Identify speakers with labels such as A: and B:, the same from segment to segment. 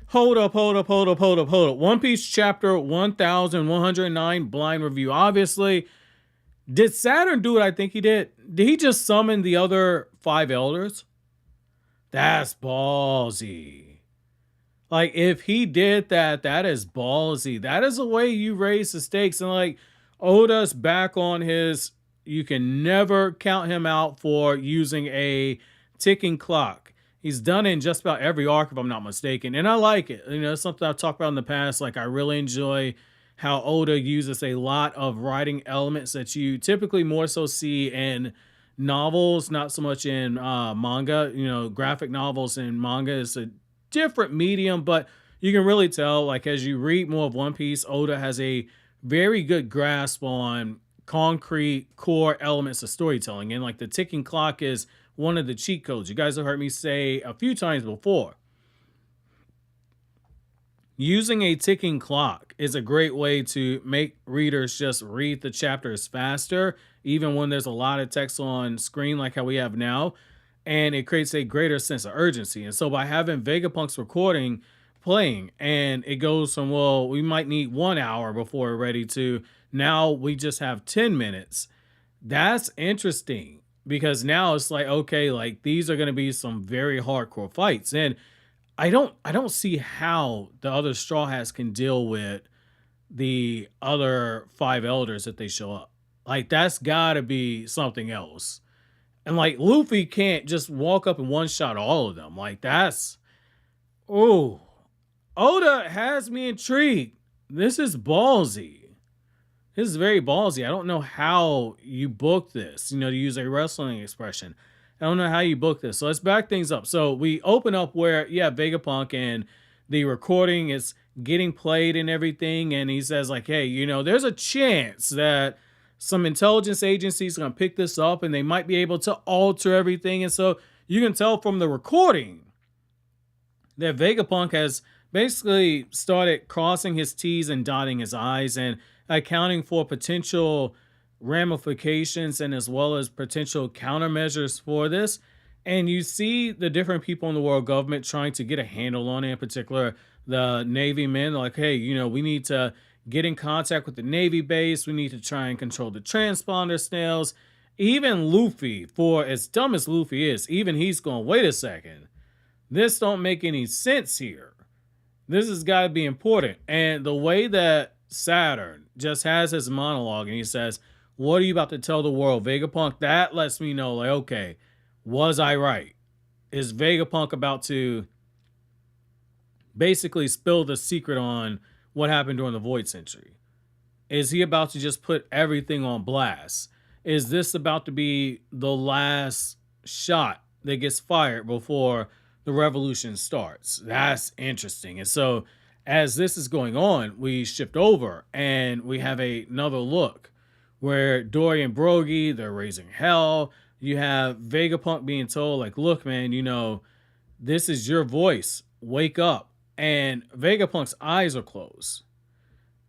A: Hold up, hold up, hold up, hold up, hold up. One Piece chapter 1109 blind review. Obviously, did Saturn do what I think he did? Did he just summon the other five elders? That's ballsy. Like, if he did that, that is ballsy. That is a way you raise the stakes. And like, Oda's back on his, you can never count him out for using a ticking clock. He's done it in just about every arc, if I'm not mistaken. And I like it. You know, it's something I've talked about in the past. Like, I really enjoy how Oda uses a lot of writing elements that you typically more so see in novels, not so much in manga. You know, graphic novels and manga is a different medium, but you can really tell, like, as you read more of One Piece, Oda has a very good grasp on concrete core elements of storytelling. And like, the ticking clock is one of the cheat codes. You guys have heard me say a few times before. Using a ticking clock is a great way to make readers just read the chapters faster, even when there's a lot of text on screen like how we have now. And it creates a greater sense of urgency. And so by having Vegapunk's recording playing, and it goes from, well, we might need 1 hour before we're ready, to now we just have 10 minutes. That's interesting, because now it's like, okay, like, these are going to be some very hardcore fights. And I don't see how the other Straw Hats can deal with the other five elders if they show up. Like, that's gotta be something else. And like, Luffy can't just walk up and one shot all of them. Like, that's, oh, Oda has me intrigued. This is ballsy. This is very ballsy. I don't know how you book this, you know, to use a wrestling expression. I don't know how you book this. So let's back things up. So we open up where, yeah, Vegapunk and the recording is getting played and everything. And he says, like, hey, you know, there's a chance that some intelligence agencies are going to pick this up and they might be able to alter everything. And so you can tell from the recording that Vegapunk has basically started crossing his T's and dotting his I's and accounting for potential ramifications and as well as potential countermeasures for this. And you see the different people in the world government trying to get a handle on it. In particular, the Navy men, like, hey, you know, we need to get in contact with the Navy base. We need to try and control the transponder snails. Even Luffy, for as dumb as Luffy is, even he's going, wait a second, this don't make any sense here. This has got to be important. And the way that Saturn just has his monologue and he says, what are you about to tell the world, Vegapunk? That lets me know, like, okay, was I right? Is Vegapunk about to basically spill the secret on what happened during the Void Century? Is he about to just put everything on blast? Is this about to be the last shot that gets fired before the revolution starts? That's interesting. And so as this is going on, we shift over and we have another look where Dory and Brogy, they're raising hell. You have Vegapunk being told, like, look, man, you know, this is your voice. Wake up. And Vegapunk's eyes are closed.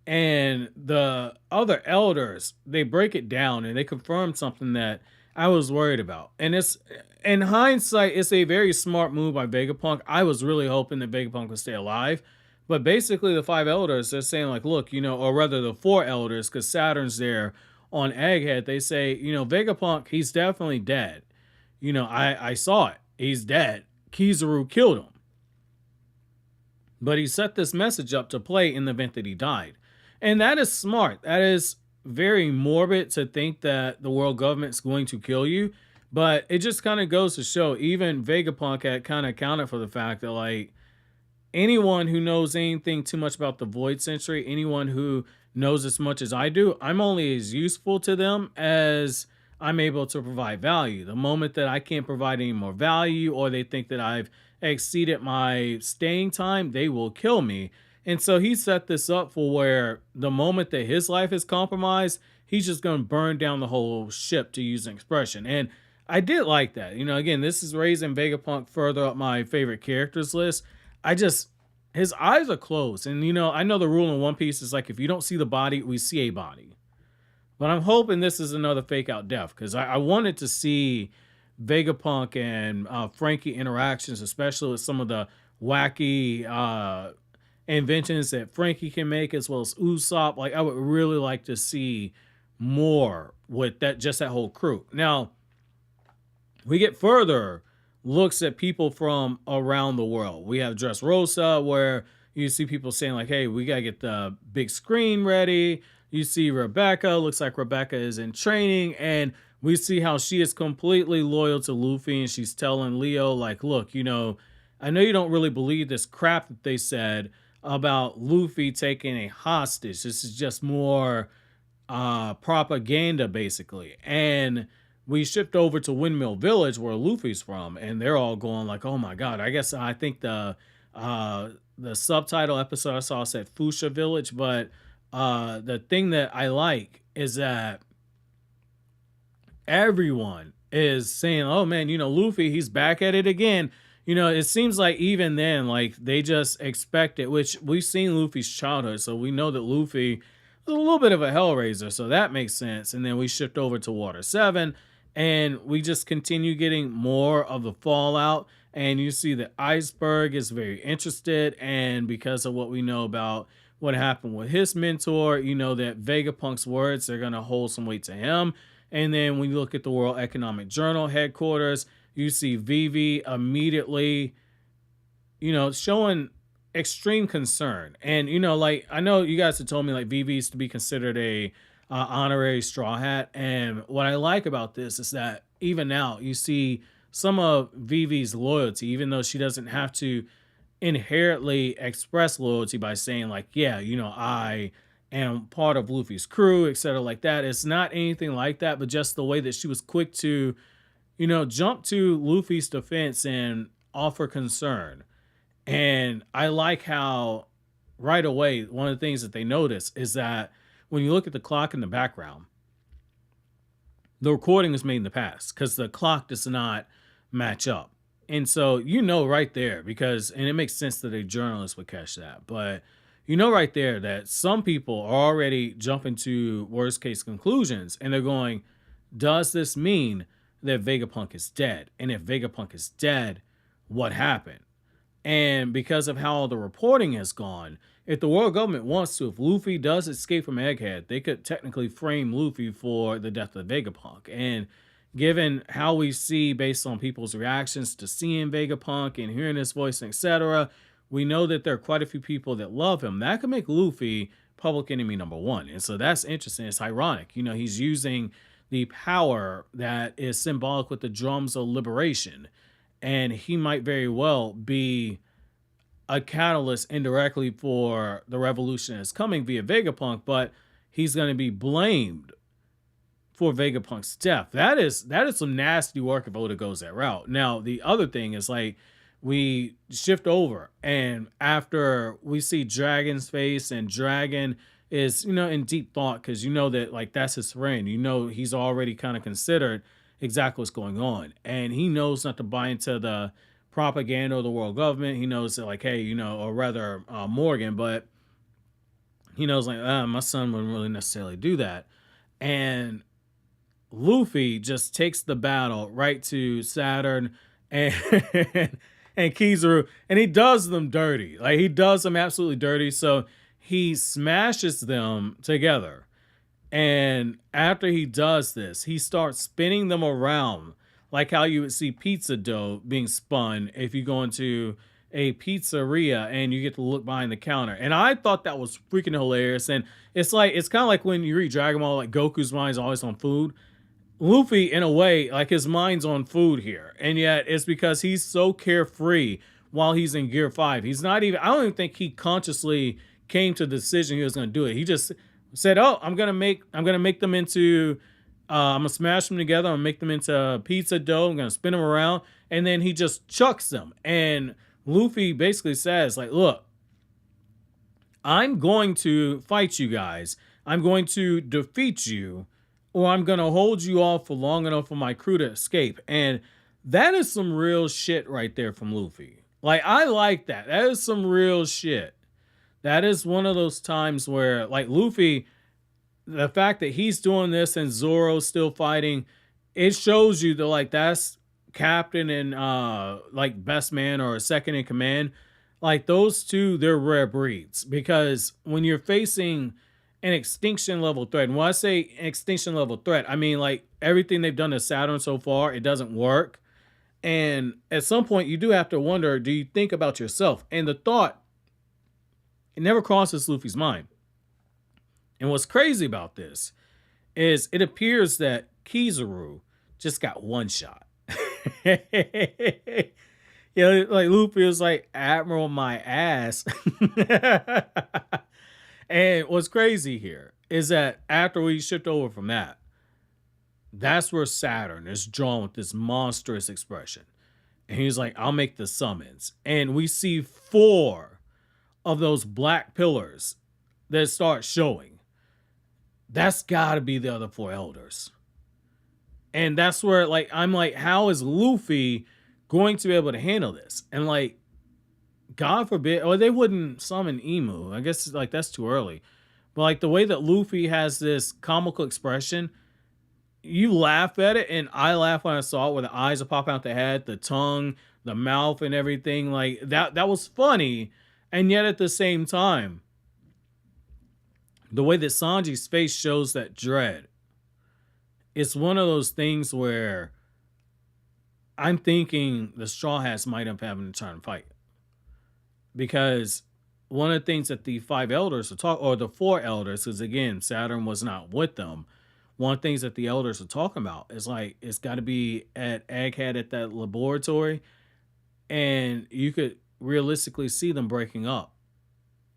A: And the other elders, they break it down and they confirm something that I was worried about. And it's, in hindsight, it's a very smart move by Vegapunk. I was really hoping that Vegapunk would stay alive. But basically, the five elders, they're saying, like, look, you know, or rather the four elders, because Saturn's there on Egghead, they say, you know, Vegapunk, he's definitely dead. You know, I saw it. He's dead. Kizaru killed him. But he set this message up to play in the event that he died. And that is smart. That is very morbid to think that the world government's going to kill you. But it just kind of goes to show, even Vegapunk had kind of accounted for the fact that, like, anyone who knows anything too much about the Void Century, anyone who knows as much as I do, I'm only as useful to them as I'm able to provide value. The moment that I can't provide any more value, or they think that I've exceeded my staying time, they will kill me. And so he set this up for where the moment that his life is compromised, he's just going to burn down the whole ship, to use an expression. And I did like that. You know, again, this is raising Vegapunk further up my favorite characters list. His eyes are closed. And, you know, I know the rule in One Piece is like, if you don't see the body, we see a body. But I'm hoping this is another fake out death, because I wanted to see Vegapunk and Frankie interactions, especially with some of the wacky inventions that Frankie can make, as well as Usopp. Like, I would really like to see more with that, just that whole crew. Now, we get further looks at people from around the world. We have Dressrosa, where you see people saying, like, hey, we got to get the big screen ready. You see Rebecca, looks like Rebecca is in training, and we see how she is completely loyal to Luffy, and she's telling Leo, like, look, I know you don't really believe this crap that they said about Luffy taking a hostage. This is just more propaganda, basically. And we shift over to Windmill Village, where Luffy's from, and they're all going like, oh my god. I think the subtitle episode I saw said Fuchsia Village, but the thing that I like is that everyone is saying, oh man, Luffy, he's back at it again. It seems like even then, like, they just expect it, which we've seen Luffy's childhood, so we know that Luffy was a little bit of a hellraiser, so that makes sense. And then we shift over to Water 7, and we just continue getting more of the fallout, and you see that Iceberg is very interested, and because of what we know about what happened with his mentor, that Vegapunk's words are going to hold some weight to him. And then when you look at the World Economic Journal headquarters, you see Vivi immediately, showing extreme concern. And, like, I know you guys have told me, like, Vivi is to be considered a honorary Straw Hat. And what I like about this is that even now you see some of Vivi's loyalty, even though she doesn't have to inherently express loyalty by saying, like, yeah, I am part of Luffy's crew, etc. like that. It's not anything like that, but just the way that she was quick to, jump to Luffy's defense and offer concern. And I like how right away, one of the things that they notice is that when you look at the clock in the background, the recording was made in the past because the clock does not match up. And so, right there, and it makes sense that a journalist would catch that, but right there that some people are already jumping to worst case conclusions, and they're going, does this mean that Vegapunk is dead? And if Vegapunk is dead, what happened? And because of how the reporting has gone, if the world government wants to, if Luffy does escape from Egghead, they could technically frame Luffy for the death of Vegapunk. And given how we see, based on people's reactions to seeing Vegapunk and hearing his voice, etc., we know that there are quite a few people that love him. That could make Luffy public enemy number one. And so that's interesting. It's ironic. He's using the power that is symbolic with the drums of liberation. And he might very well be a catalyst indirectly for the revolution that's coming via Vegapunk, but he's going to be blamed for Vegapunk's death. That is some nasty work if Oda goes that route. Now, the other thing is, like, we shift over, and after we see Dragon's face, and Dragon is, in deep thought, because that, like, that's his friend. He's already kind of considered exactly what's going on, and he knows not to buy into the propaganda of the world government. He knows that, like, hey, or rather Morgan, but he knows, like, my son wouldn't really necessarily do that. And Luffy just takes the battle right to Saturn and and Kizaru, and he does them dirty. Like, he does them absolutely dirty. So he smashes them together. And after he does this, he starts spinning them around, like how you would see pizza dough being spun if you go into a pizzeria and you get to look behind the counter. And I thought that was freaking hilarious. And it's kind of like when you read Dragon Ball, like, Goku's mind's always on food. Luffy, in a way, like, his mind's on food here. And yet it's because he's so carefree while he's in Gear 5. He's not even, I don't even think he consciously came to the decision he was going to do it. He just said, oh, I'm going to make them into, I'm going to smash them together. I'm going to make them into pizza dough. I'm going to spin them around. And then he just chucks them. And Luffy basically says, like, look, I'm going to fight you guys. I'm going to defeat you, or I'm going to hold you off for long enough for my crew to escape. And that is some real shit right there from Luffy. Like, I like that. That is some real shit. That is one of those times where, like, Luffy, the fact that he's doing this and Zoro's still fighting, it shows you that, like, that's captain and, like, best man or second in command. Like those two, they're rare breeds because when you're facing an extinction level threat, and when I say extinction level threat, I mean like everything they've done to Saturn so far, it doesn't work. And at some point, you do have to wonder, do you think about yourself? And the thought, it never crosses Luffy's mind. And what's crazy about this is it appears that Kizaru just got one shot. Like Luffy was like, Admiral my ass. And what's crazy here is that after we shift over from that, that's where Saturn is drawn with this monstrous expression. And he's like, I'll make the summons. And we see 4 of those black pillars that start showing. That's got to be the other 4 elders. And that's where, like, I'm like, how is Luffy going to be able to handle this? And, like, God forbid, or they wouldn't summon Emu. I guess, like, that's too early. But, like, the way that Luffy has this comical expression, you laugh at it, and I laugh when I saw it, where the eyes are popping out the head, the tongue, the mouth, and everything. Like, that was funny. And yet, at the same time, the way that Sanji's face shows that dread, it's one of those things where I'm thinking the Straw Hats might have having to try and fight. Because one of the things that the 5 elders are talking, or the 4 elders, because again, Saturn was not with them. One of the things that the elders are talking about is like, it's got to be at Egghead at that laboratory. And you could realistically see them breaking up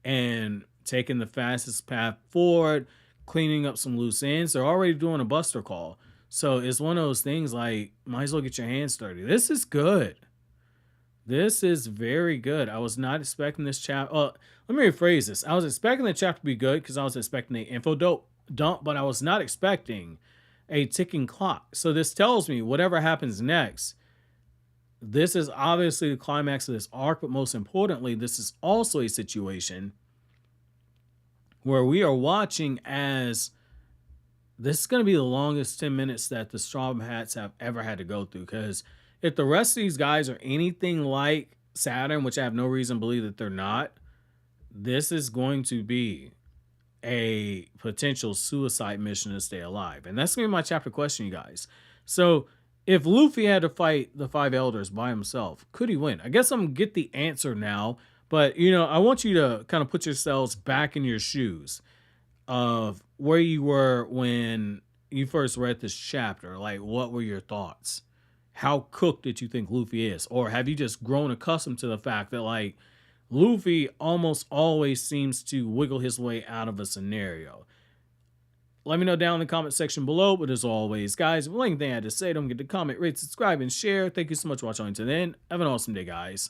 A: and taking the fastest path forward, cleaning up some loose ends. They're already doing a buster call. So it's one of those things like, might as well get your hands dirty. This is good. This is very good. I was not expecting this chapter. Let me rephrase this. I was expecting the chapter to be good because I was expecting the info dump, but I was not expecting a ticking clock. So this tells me whatever happens next, this is obviously the climax of this arc, but most importantly, this is also a situation where we are watching as this is going to be the longest 10 minutes that the Straw Hats have ever had to go through. Because if the rest of these guys are anything like Saturn, which I have no reason to believe that they're not, this is going to be a potential suicide mission to stay alive. And that's going to be my chapter question, you guys. So if Luffy had to fight the 5 elders by himself, could he win? I guess I'm going to get the answer now. But, you know, I want you to kind of put yourselves back in your shoes of where you were when you first read this chapter. Like, what were your thoughts? How cooked did you think Luffy is? Or have you just grown accustomed to the fact that, like, Luffy almost always seems to wiggle his way out of a scenario? Let me know down in the comment section below. But as always, guys, if anything I had to say, don't forget to comment, rate, subscribe, and share. Thank you so much for watching until then. Have an awesome day, guys.